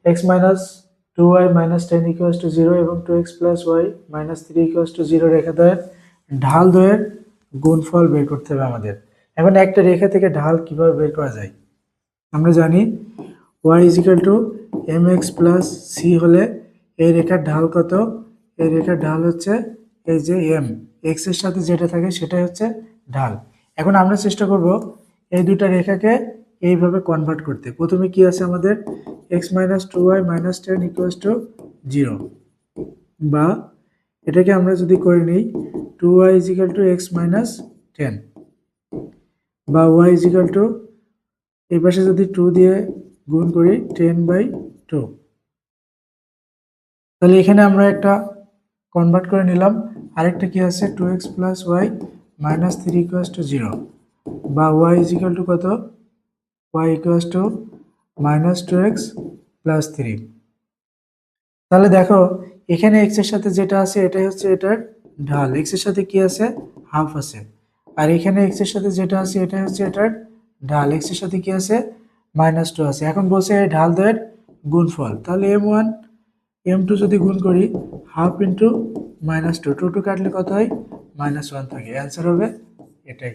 X minus 2y minus 10 equals to 0 এবং 2x plus y minus 3 equals to 0 রেখাদ্বয়ের ঢাল দ্বয়ের গুণফল বের করতে হবে আমাদের। এখন একটা রেখা থেকে ঢাল কিভাবে বের করা যায়? আমরা জানি y is equal two mx plus c হলে এই রেখার ঢাল কত? এই রেখার ঢাল হচ্ছে এই যে m, x এর সাথে যেটা থাকে সেটাই হচ্ছে ঢাল। এখন আমরা চেষ্টা করব এই দুটা রেখাকে এইভাবে কনভার্ট করতে। প্রথমে কি আছে আমাদের? x minus 2y minus 10 equals to 0, বা এটাকে আমরা যদি করে নিই 2y is equal two x minus 10, বা y ইজ ইকুয়াল টু এই পাশে যদি 2 দিয়ে গুণ করি 10/2, তাহলে এখানে আমরা একটা কনভার্ট করে নিলাম। আরেকটা কি আছে? 2x plus y minus 3 equals to 0, বা y ইজ ইকুয়াল টু কত? y equals to minus 2x plus 3। তাহলে দেখো এখানে x এর সাথে যেটা আছে এটাই হচ্ছে এটার ঢাল, x এর সাথে কি আছে? হাফ আছে। আর এখানে x এর সাথে যেটা আছে এটাই হচ্ছে এটার ঢাল, x এর সাথে কি আছে? মাইনাস 2 আছে। এখন বলছে এই ঢাল দ্বয়ের গুণফল, তাহলে m1 m2 যদি গুণ করি হাফ ইন্টু মাইনাস 2, 2 কাটলে কত হয়? -1 থাকে। অ্যান্সার হবে এটাই।